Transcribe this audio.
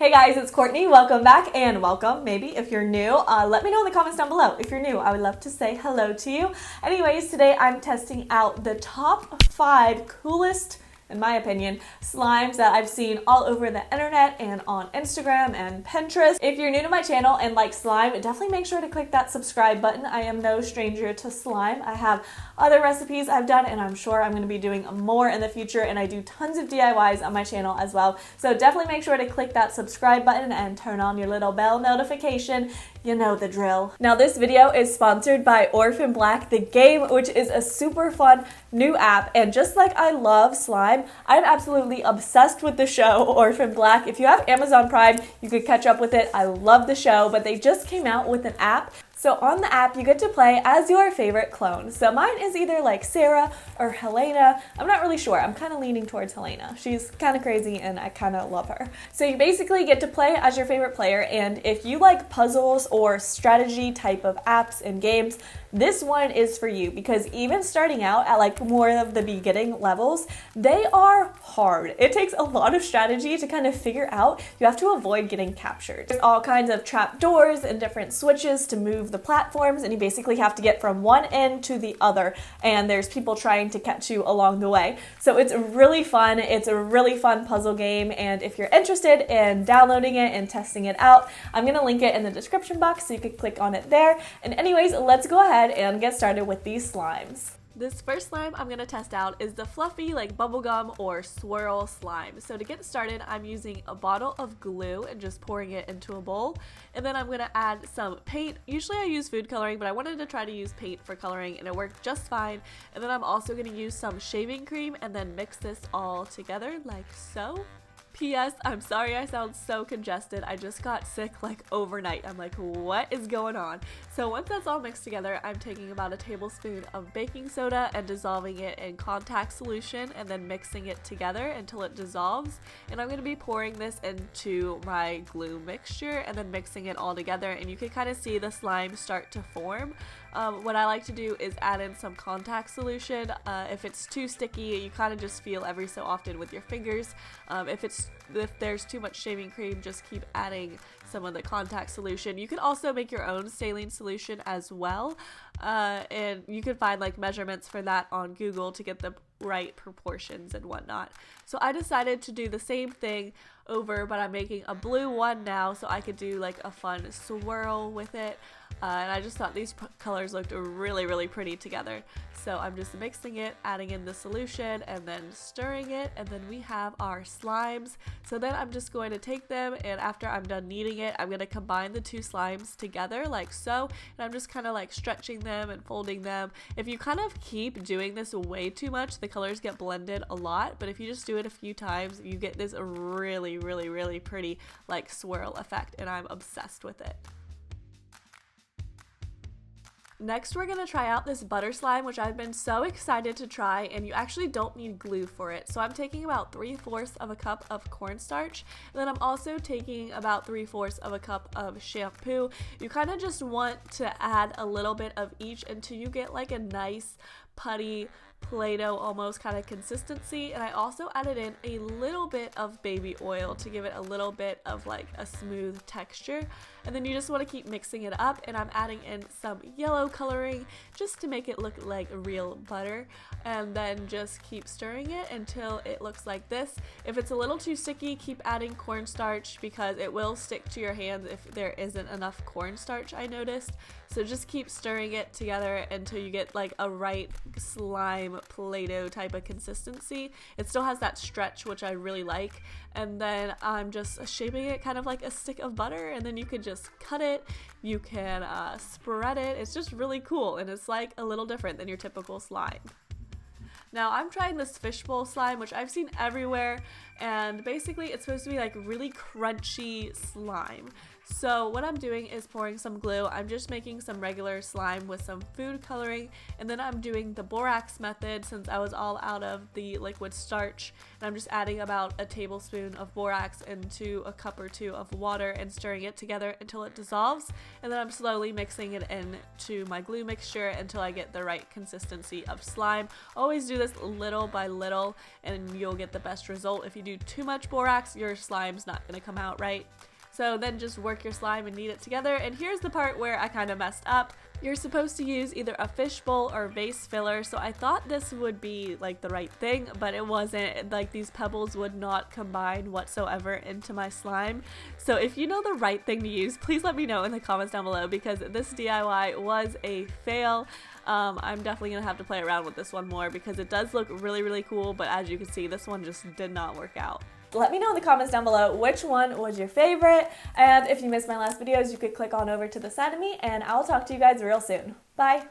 Hey guys, it's Courtney. Welcome back and welcome, maybe, if you're new. Let me know in the comments down below. If you're new, I would love to say hello to you. Anyways, today I'm testing out the top 5 coolest, in my opinion, slimes that I've seen all over the internet and on Instagram and Pinterest. If you're new to my channel and like slime, definitely make sure to click that subscribe button. I am no stranger to slime. I have other recipes I've done and I'm sure I'm going to be doing more in the future, and I do tons of DIYs on my channel as well. So definitely make sure to click that subscribe button and turn on your little bell notification. You know the drill. Now this video is sponsored by Orphan Black, the game, which is a super fun new app, and just like I love slime, I'm absolutely obsessed with the show Orphan Black. If you have Amazon Prime, you could catch up with it. I love the show, but they just came out with an app. So on the app, you get to play as your favorite clone. So mine is either like Sarah or Helena. I'm not really sure. I'm kind of leaning towards Helena. She's kind of crazy and I kind of love her. So you basically get to play as your favorite player, and if you like puzzles or strategy type of apps and games, this one is for you, because even starting out at like more of the beginning levels, they are hard. It takes a lot of strategy to kind of figure out. You have to avoid getting captured. There's all kinds of trap doors and different switches to move the platforms, and you basically have to get from one end to the other, and there's people trying to catch you along the way. So it's really fun. It's a really fun puzzle game, and if you're interested in downloading it and testing it out, I'm going to link it in the description box so you can click on it there. And anyways, let's go ahead and get started with these slimes. This first slime I'm going to test out is the fluffy like bubblegum or swirl slime. So to get started, I'm using a bottle of glue and just pouring it into a bowl. And then I'm going to add some paint. Usually I use food coloring, but I wanted to try to use paint for coloring and it worked just fine. And then I'm also going to use some shaving cream and then mix this all together like so. P.S. I'm sorry I sound so congested. I just got sick like overnight. I'm like, what is going on? So once that's all mixed together, I'm taking about a tablespoon of baking soda and dissolving it in contact solution and then mixing it together until it dissolves. And I'm going to be pouring this into my glue mixture and then mixing it all together, and you can kind of see the slime start to form. What I like to do is add in some contact solution. If it's too sticky, you kind of just feel every so often with your fingers. If there's too much shaving cream, just keep adding some of the contact solution. You can also make your own saline solution as well, and you can find like measurements for that on Google to get the right proportions and whatnot. So I decided to do the same thing over, but I'm making a blue one now so I could do like a fun swirl with it. And I just thought these colors looked really pretty together. So I'm just mixing it, adding in the solution, and then stirring it, and then we have our slimes. So then I'm just going to take them, and after I'm done kneading it, I'm going to combine the two slimes together like so, and I'm just kind of like stretching them and folding them. If you kind of keep doing this way too much, the colors get blended a lot, but if you just do it a few times, you get this really pretty like swirl effect, and I'm obsessed with it. Next, we're going to try out this butter slime, which I've been so excited to try, and you actually don't need glue for it. So I'm taking about 3/4 of a cup of cornstarch, and then I'm also taking about 3/4 of a cup of shampoo. You kind of just want to add a little bit of each until you get like a nice putty Play-Doh almost kind of consistency. And I also added in a little bit of baby oil to give it a little bit of like a smooth texture. And then you just want to keep mixing it up, and I'm adding in some yellow coloring just to make it look like real butter, and then just keep stirring it until it looks like this. If it's a little too sticky, keep adding cornstarch because it will stick to your hands if there isn't enough cornstarch, I noticed. So just keep stirring it together until you get like a right slime Play-Doh type of consistency. It still has that stretch, which I really like. And then I'm just shaping it kind of like a stick of butter, and then you can just cut it, you can spread it. It's just really cool, and it's like a little different than your typical slime. Now I'm trying this fishbowl slime, which I've seen everywhere, and basically it's supposed to be like really crunchy slime. So what I'm doing is pouring some glue. I'm just making some regular slime with some food coloring, and then I'm doing the borax method since I was all out of the liquid starch, and I'm just adding about a tablespoon of borax into a cup or two of water and stirring it together until it dissolves, and then I'm slowly mixing it into my glue mixture until I get the right consistency of slime. Always do this little by little and you'll get the best result. If you do too much borax, your slime's not going to come out right. So then just work your slime and knead it together, and here's the part where I kind of messed up. You're supposed to use either a fishbowl or vase filler, so I thought this would be like the right thing, but it wasn't. Like, these pebbles would not combine whatsoever into my slime. So if you know the right thing to use, please let me know in the comments down below, because this DIY was a fail. I'm definitely gonna have to play around with this one more because it does look really, really cool, but as you can see, this one just did not work out. Let me know in the comments down below which one was your favorite, and if you missed my last videos, you could click on over to the side of me, and I'll talk to you guys real soon. Bye!